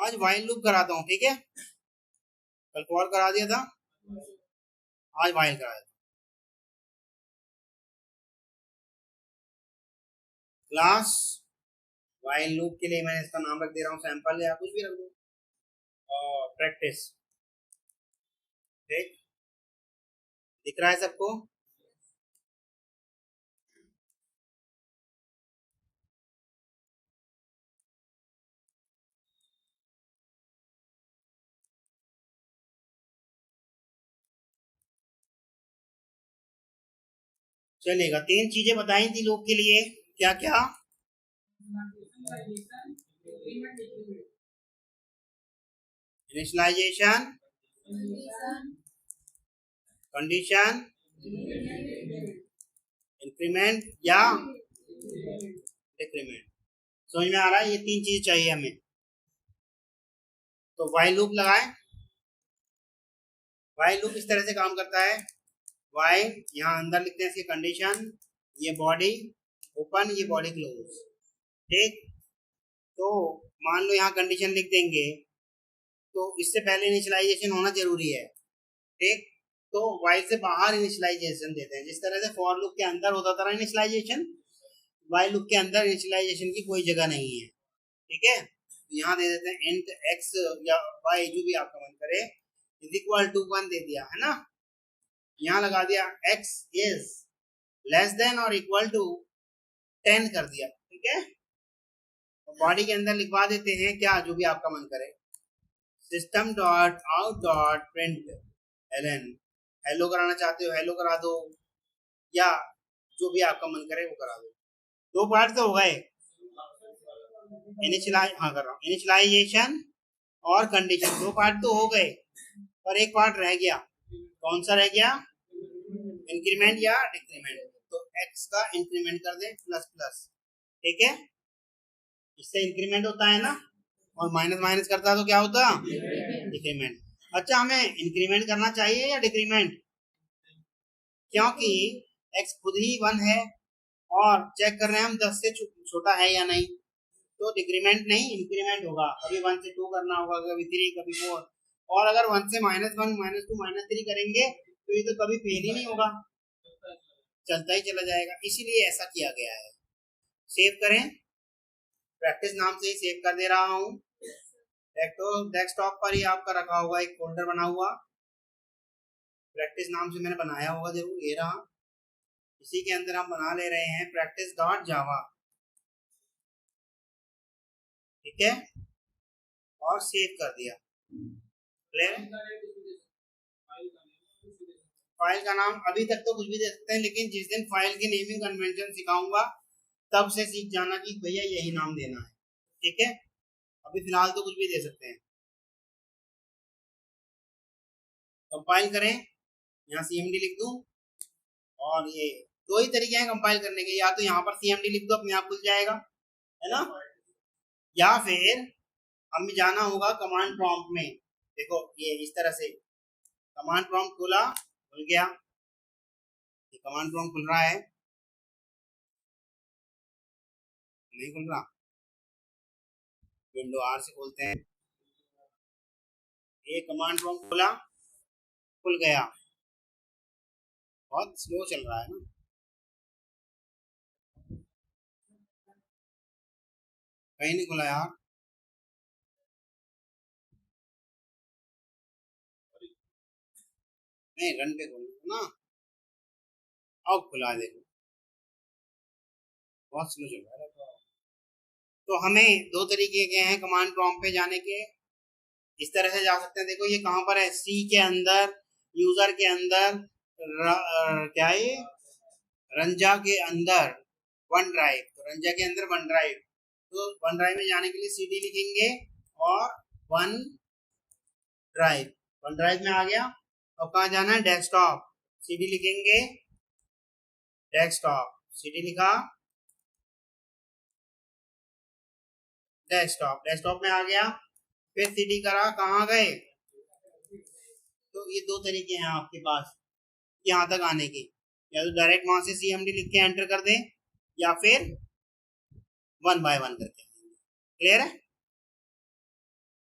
आज while loop कराता हूँ, ठीक है। कल फॉर करा दिया था, आज वाइल करा देता हूँ। क्लास वाइल लूप के लिए मैंने इसका नाम रख दे रहा हूँ सैंपल, या कुछ भी रख दो, और प्रैक्टिस। ठीक, दिख रहा है सबको? चलेगा। 3 चीजें बताई थी लूप के लिए, क्या क्या? इनिशियलाइजेशन, कंडीशन, इंक्रीमेंट या डिक्रीमेंट। समझ में आ रहा है? ये 3 चीज चाहिए हमें। तो व्हाइल लूप लगाएं। व्हाइल लूप इस तरह से काम करता है। व्हाइल, यहाँ अंदर लिखते हैं इसकी कंडीशन, ये बॉडी ओपन, ये बॉडी क्लोज। ठीक, तो मान लो यहाँ कंडीशन लिख देंगे, तो इससे पहले इनिशियलाइजेशन होना जरूरी है। ठीक, तो व्हाइल से बाहर इनिशियलाइजेशन देते हैं, जिस तरह से फॉर लूप के अंदर होता था इनिशियलाइजेशन, व्हाइल लूप के अंदर इनिशियलाइजेशन की कोई जगह नहीं है। ठीक है, तो यहाँ दे देते हैं इंट x या y, जो भी आपका मन करे, इज इक्वल टू 1 दे दिया है ना। यहाँ लगा दिया x इज लेस देन और इक्वल टू 10 कर दिया। ठीक है, तो बॉडी के अंदर लिखवा देते हैं क्या, जो भी आपका मन करे, system dot out dot println. Hello कराना चाहते हो हेलो करा दो, या जो भी आपका मन करे वो करा दो। 2 पार्ट तो हो गए, इनिशियलाइजेशन और कंडीशन। 2 पार्ट तो हो गए, पर एक पार्ट रह गया। कौन सा रह गया? इंक्रीमेंट या डिक्रीमेंट। तो x का इंक्रीमेंट कर दे प्लस प्लस। ठीक है, इससे इंक्रीमेंट होता है ना, और माइनस माइनस करता है तो क्या होता? डिक्रीमेंट। अच्छा, हमें इंक्रीमेंट करना चाहिए या डिक्रीमेंट? क्योंकि x खुद ही 1 है और चेक कर रहे हैं हम 10 से छोटा है या नहीं, तो डिक्रीमेंट नहीं इंक्रीमेंट होगा। कभी 1 से 2 करना होगा, कभी 3, कभी 4, और अगर 1 से -1, -2, -3 करेंगे तो ये तो कभी फेल ही नहीं होगा, चलता ही चला जाएगा। इसीलिए ऐसा किया गया है। सेव करें, प्रैक्टिस नाम से ही सेव कर दे रहा हूँ। डेस्कटॉप पर ही आपका रखा होगा एक फोल्डर बना हुआ, प्रैक्टिस नाम से मैंने बनाया होगा जरूर, ये रहा। इसी के अंदर हम बना ले रहे हैं प्रैक्टिस डॉट जावा। ठीक है, और सेव कर दिया। फाइल का नाम अभी तक तो कुछ भी दे सकते हैं, लेकिन जिस दिन फाइल की नेमिंग कन्वेंशन सिखाऊंगा तब से सीख जाना कि भैया यही नाम देना है। ठीक है, अभी फिलहाल तो कुछ भी दे सकते हैं। कंपाइल करें, यहाँ cmd लिख दूं, और ये 2 ही तरीके हैं कंपाइल करने के, या तो यहाँ पर cmd लिख दो, अपने आप खुल जाएगा, है ना, या फिर हमें जाना होगा कमांड प्रॉम्प्ट में। देखो ये इस तरह से कमांड प्रॉम्प्ट खुला, खुल गया, ये कमांड प्रॉम्प्ट खुल रहा है, नहीं खुल रहा, विंडो R से खोलते हैं। ये कमांड प्रॉम्प्ट खुला, खुल गया, बहुत स्लो चल रहा है ना। कहीं नहीं खुला यार, नहीं रन पे खोलना ना, अब खुला, देखो बहुत स्लो चल रहा है। तो हमें 2 तरीके के हैं कमांड प्रॉम्प्ट पे जाने के, इस तरह से जा सकते हैं। देखो ये कहाँ पर है, सी के अंदर, यूजर के अंदर, क्या है, रंजा के अंदर वन ड्राइव, तो रंजा के अंदर वन ड्राइव, तो वन ड्राइव में जाने के लिए cd लिखेंगे और वन ड्राइव में आ गया। अब कहाँ जाना है, डेस्कटॉप, cd लिखेंगे, डेस्कटॉप, cd लिखा, डेस्कटॉप में आ गया, फिर cd करा, कहाँ गए। तो ये 2 तरीके हैं आपके पास यहाँ तक आने के, या तो डायरेक्ट वहां से cmd लिख के एंटर कर दें, या फिर 1 बाय 1 करके। क्लियर है?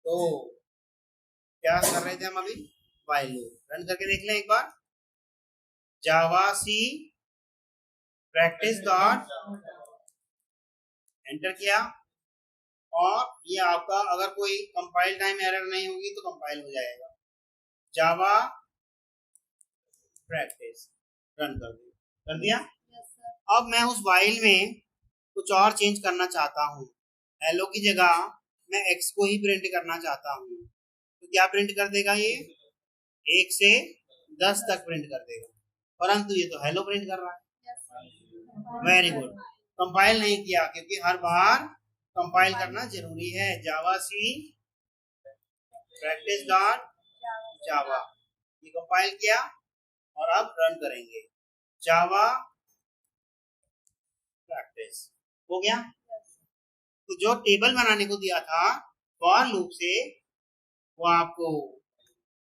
तो क्या कर रहे थे हम अभी, वाइल लूप। रन करके देख लें एक बार। जावा सी प्रैक्टिस डॉट एंटर किया, और ये आपका अगर कोई कंपाइल टाइम एरर नहीं होगी तो कंपाइल हो जाएगा। जावा प्रैक्टिस रन कर दिया। अब मैं उस वाइल में कुछ और चेंज करना चाहता हूँ। हेलो की जगह मैं एक्स को ही प्रिंट करना चाहता हूँ, तो क्या प्रिंट कर देगा ये, 1 से 10 तक प्रिंट कर देगा, परंतु ये तो हेलो प्रिंट कर रहा है। Very good. कंपाइल नहीं किया क्योंकि हर बार कंपाइल करना जरूरी है। जावा सी प्रैक्टिस डॉट जावा, ये कंपाइल किया और अब रन करेंगे। जावा प्रैक्टिस हो गया। तो जो टेबल बनाने को दिया था फॉर लूप से, वो आपको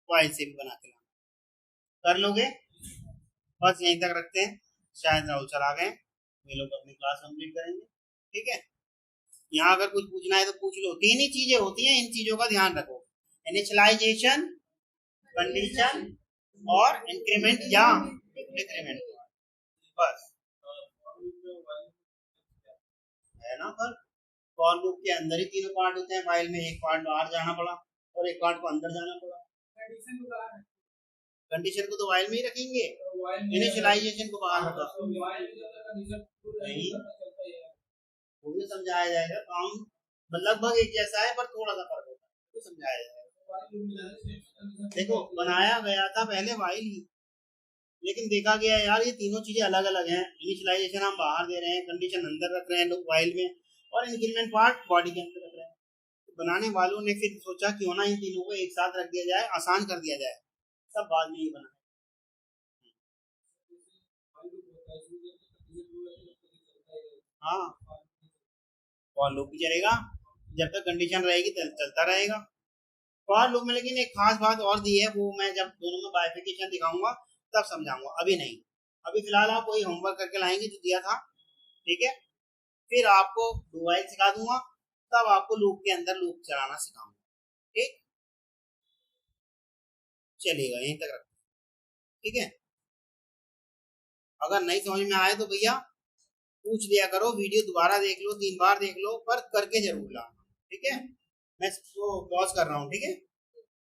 वाइल से भी बना के लाना। कर लोगे? बस यहीं तक रखते हैं, शायद राहुल सर आ गए, ये लोग अपनी क्लास कंप्लीट करेंगे। ठीक है, यहाँ अगर कुछ पूछना है तो पूछ लो। 3 ही चीजें होती हैं, इन चीजों का ध्यान रखो, इनिशियलाइजेशन, कंडीशन और इंक्रीमेंट या डिक्रीमेंट। बस है ना। पर फॉर लूप के अंदर ही तीनों पार्ट होते हैं, वाइल में एक पार्ट बाहर जाना पड़ा और एक पार्ट को अंदर जाना पड़ा। कंडीशन को तो वाइल में ही रखेंगे, इनिशियलाइजेशन को बाहर रखा नहीं, वो भी समझाया जाएगा। काम लगभग एक जैसा है पर थोड़ा सा फर्क होता है, तो समझाया जाएगा। देखो बनाया गया था पहले वाइल ही, लेकिन देखा गया यार ये तीनों चीजें अलग अलग हैं। इनिशियलाइजेशन हम बाहर दे रहे हैं, कंडीशन अंदर रख रहे हैं लोग वाइल में, और इंक्रीमेंट पार्ट बॉडी के अंदर रख रहे हैं। तो बनाने वालों ने फिर सोचा क्यों ना इन तीनों को एक साथ रख दिया जाए, आसान कर दिया जाए, सब बाद में ही बना। हाँ, फॉर लूप भी चलेगा जब तक कंडीशन रहेगी, चलता रहेगा फॉर लूप में। लेकिन एक खास बात और दी है, वो मैं जब दोनों में बाइफिकेशन दिखाऊंगा तब समझाऊंगा, अभी नहीं। अभी फिलहाल आप वही होमवर्क करके लाएंगे जो दिया था, ठीक है। फिर आपको डू व्हाइल सिखा दूंगा, तब आपको लूप के अंदर लूप चलाना सिखाऊंगा। ठीक, चलेगा, यहीं तक रखते, ठीक है। अगर नहीं समझ में आए तो भैया पूछ लिया करो, वीडियो दोबारा देख लो, 3 बार देख लो, पर करके जरूर लाना, ठीक है। मैं इसको पॉज कर रहा हूँ, ठीक है।